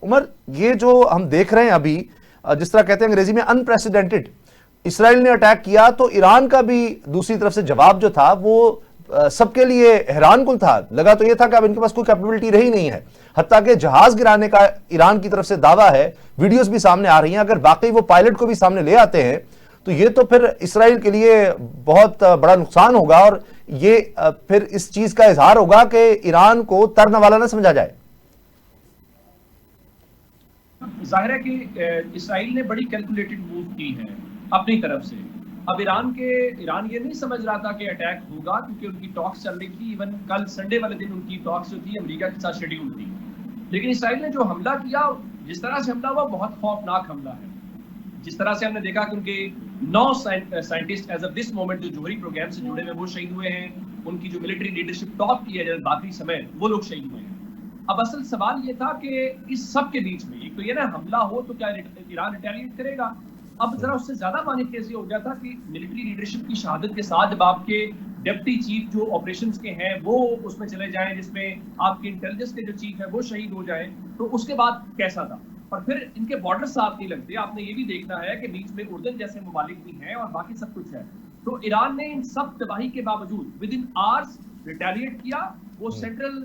उमर, ये जो हम देख रहे हैं अभी, जिस तरह कहते हैं अंग्रेजी में अनप्रेसिडेंटेड, इसराइल ने अटैक किया तो ईरान का भी दूसरी तरफ से जवाब जो था वो सबके लिए हैरानकुन था। लगा तो यह था कि अब इनके पास कोई कैपेबिलिटी रही नहीं है। हत्ता कि जहाज गिराने का ईरान की तरफ से दावा है, वीडियोस भी सामने आ रही हैं। अगर वाकई वो पायलट को भी सामने ले आते हैं तो ये तो फिर इसराइल के लिए बहुत बड़ा नुकसान होगा, और ये फिर इस चीज का इजहार होगा कि ईरान को तरना वाला ना समझा जाए। जाहिर है कि इसराइल ने बड़ी कैलकुलेटेड मूव की है अपनी तरफ से। अब ईरान ये नहीं समझ रहा था कि अटैक होगा, क्योंकि उनकी टॉक्स चल रही थी। इवन कल संडे वाले दिन उनकी टॉक्स जो थी अमेरिका के साथ शेड्यूल थी। लेकिन इसराइल ने जो हमला किया, जिस तरह से हमला हुआ, बहुत खौफनाक हमला है। जिस तरह से हमने देखा कि उनके 9 scientist as of this moment जो जोहरी प्रोग्राम से जुड़े हुए वो शहीद हुए हैं। उनकी जो मिलिट्री लीडरशिप टॉप की है आखिरी समय, वो लोग शहीद हुए हैं। अब असल सवाल ये था कि इस सब के बीच में एक तो ये ना हमला हो तो क्या ईरान रिटेलिएट करेगा। अब जरा उससे ज्यादा मानी केस ये हो गया था कि मिलिट्री लीडरशिप की शहादत के साथ जब आपके डिप्टी चीफ जो ऑपरेशंस के हैं वो उसमें चले जाएं, जिसमें आपके इंटेलिजेंस के जो चीफ है वो शहीद हो जाए, तो उसके बाद कैसा था। और फिर इनके बॉर्डर साफ नहीं लगते। आपने ये भी देखना है कि बीच में उर्दन जैसे ममालिक भी हैं और बाकी सब कुछ है। तो ईरान ने इन सब तबाही के बावजूद विद इन आवर्स रिटेलिएट किया। वो सेंट्रल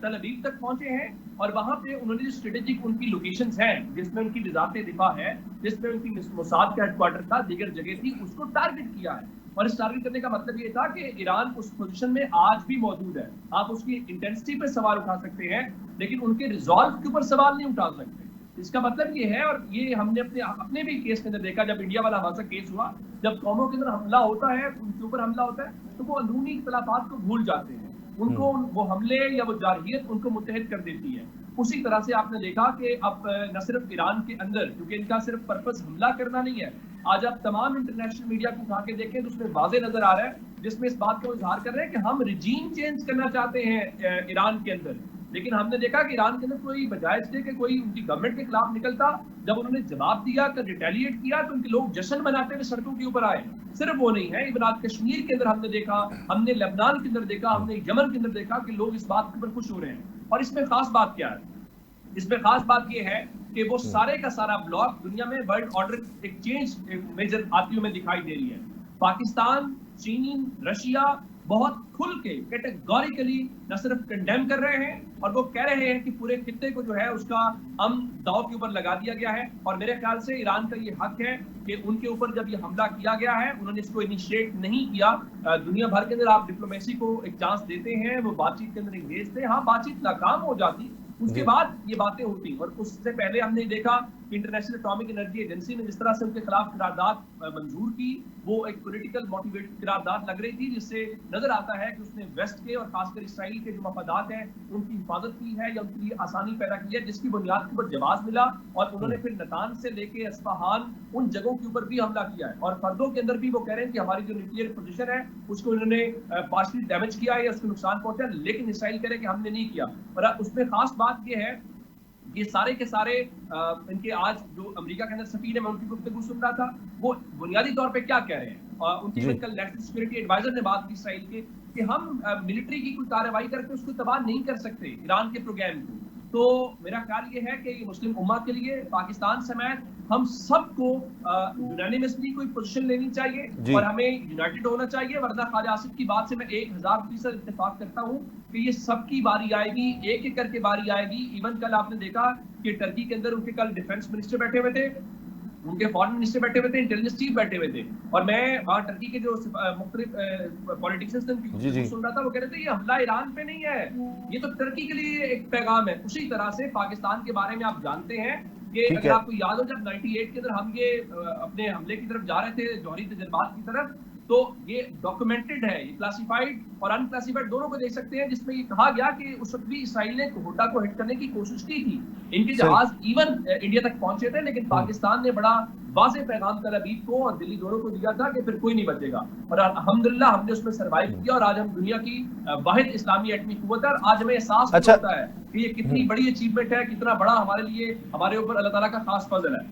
तल अवीव तक पहुंचे हैं और वहां पे उन्होंने जो स्ट्रेटेजिक उनकी लोकेशंस हैं, जिसमें उनकी वजारत दिफा है, जिसमें उनकी मोसाद का हेडक्वार्टर था, दीगर जगह थी, उसको टारगेट किया है। और इस टारगेट करने का मतलब ये था कि ईरान उस पोजीशन में आज भी मौजूद है। आप उसकी इंटेंसिटी पर सवाल उठा सकते हैं, लेकिन उनके रिजॉल्व के ऊपर सवाल नहीं उठा सकते। इसका मतलब ये है, और ये हमने अपने भी केस के अंदर देखा, जब इंडिया वाला हमारा केस हुआ, जब कौमों के अंदर हमला होता है, उनके ऊपर हमला होता है, तो वो अंदरूनी इख्तलाफात को भूल जाते हैं। उनको वो हमले या वो जारहियत उनको मुत्तहिद कर देती है। उसी तरह से आपने देखा कि अब न सिर्फ ईरान के अंदर, क्योंकि इनका सिर्फ पर्पस हमला करना नहीं है, आज आप तमाम इंटरनेशनल मीडिया को उठा के देखें तो उसमें वाज़े नजर आ रहा है, जिसमें इस बात का इजहार कर रहे हैं कि हम रिजीम चेंज करना चाहते हैं ईरान के अंदर। लेकिन हमने देखा कि ईरान के अंदर कोई बजाय इसके कि कोई उनकी गवर्नमेंट के खिलाफ निकलता, जब उन्होंने जवाब दिया, कर रिटेलिएट किया, तो उनके लोग जश्न मनाते हुए सड़कों के ऊपर आए। सिर्फ वो नहीं है, इवन आज कश्मीर के अंदर हमने देखा, हमने लेबनान के अंदर देखा, हमने यमन के अंदर देखा कि लोग इस बात के ऊपर खुश हो रहे हैं। और इसमें खास बात क्या है? इसमें खास बात ये है कि वो सारे का सारा ब्लॉक दुनिया में वर्ल्ड ऑर्डर एक चेंज मेजर आती हुई दिखाई दे रही है। पाकिस्तान, चीन, रशिया बहुत खुल के कैटेगोरिकली न सिर्फ कंडेम कर रहे हैं, और वो कह रहे हैं कि पूरे खित्ते को जो है उसका दांव के ऊपर लगा दिया गया है। और मेरे ख्याल से ईरान का ये हक है कि उनके ऊपर जब ये हमला किया गया है, उन्होंने इसको इनिशिएट नहीं किया। दुनिया भर के अंदर आप डिप्लोमेसी को एक चांस देते हैं, वो बातचीत के अंदर इंगेज थे। हाँ, बातचीत नाकाम हो जाती, उसके बाद ये बातें होती। और उससे पहले हमने देखा कि इंटरनेशनल एटॉमिक एनर्जी एजेंसी ने जिस तरह से उनके खिलाफ करारदाद मंजूर की, वो एक पॉलिटिकल मोटिवेटेड करारदाद लग रही थी, जिससे नजर आता है कि उसने वेस्ट के और खासकर इसराइल के जो मफादात हैं उनकी हिफाजत की है या उनके लिए आसानी पैदा की है, जिसकी बुनियाद के ऊपर जवाब मिला। और उन्होंने फिर नतान्ज से लेके अस्फहान उन जगहों के ऊपर भी हमला किया है। और फर्दों के अंदर भी वो कह रहे हैं कि हमारी जो न्यूक्लियर पोजीशन है उसको इन्होंने पार्शली डैमेज किया है या उसको नुकसान पहुंचा, लेकिन इसराइल कह रहे हैं कि हमने नहीं किया। और उसमें खास बात ये है, ये सारे के सारे इनके आज जो अमेरिका के अंदर सफीर है, मैं उनकी गुफ्तगू सुन रहा था, वो बुनियादी तौर पे क्या कह रहे हैं। उनकी कल नेशनल सिक्योरिटी एडवाइजर ने बात की इसराइल के, कि हम मिलिट्री की कोई कार्रवाई करके उसको तबाह नहीं कर सकते ईरान के प्रोग्राम को। तो मेरा ख्याल ये है कि ये मुस्लिम उम्मा के लिए, पाकिस्तान समेत हम सबको यूनानिमसली कोई पोजीशन लेनी चाहिए और हमें यूनाइटेड होना चाहिए। वरना ख्वाजा आसिफ की बात से मैं 1000% इत्तेफाक करता हूँ कि ये सबकी बारी आएगी, एक एक करके बारी आएगी। इवन कल आपने देखा कि टर्की के अंदर उनके कल डिफेंस मिनिस्टर बैठे हुए थे, उनके फॉरेन मिनिस्टर बैठे हुए थे, इंटेलिजेंस चीफ बैठे हुए थे। और मैं वहाँ टर्की के जो मुख्तलिफ पॉलिटिशियंस थे सुन रहा था, वो कह रहे थे ये हमला ईरान पे नहीं है, ये तो टर्की के लिए एक पैगाम है। उसी तरह से पाकिस्तान के बारे में आप जानते हैं कि अगर आपको याद हो, जब 98 के अंदर हम ये अपने हमले की तरफ जा रहे थे, जौहरी तजर्बात की तरफ, तो ये डॉक्यूमेंटेड है, ये क्लासिफाइड और अनक्लासिफाइड दोनों को देख सकते हैं, जिसमें ये कहा गया कि उस वक्त भी इसराइल ने घोटा को हिट करने की कोशिश की थी। इनके जहाज इवन इंडिया तक पहुंचे थे, लेकिन पाकिस्तान ने बड़ा वाज़ेह पैगाम तल अवीव को और दिल्ली दोनों को दिया था कि फिर कोई नहीं बचेगा। और अल्हम्दुलिल्लाह हमने उसमें सर्वाइव किया और आज हम दुनिया की वाहिद इस्लामी एटमी कुव्वत है। और आज हमें एहसास होता है कि ये कितनी बड़ी अचीवमेंट है, कितना बड़ा हमारे लिए, हमारे ऊपर अल्लाह ताला का खास फजल है।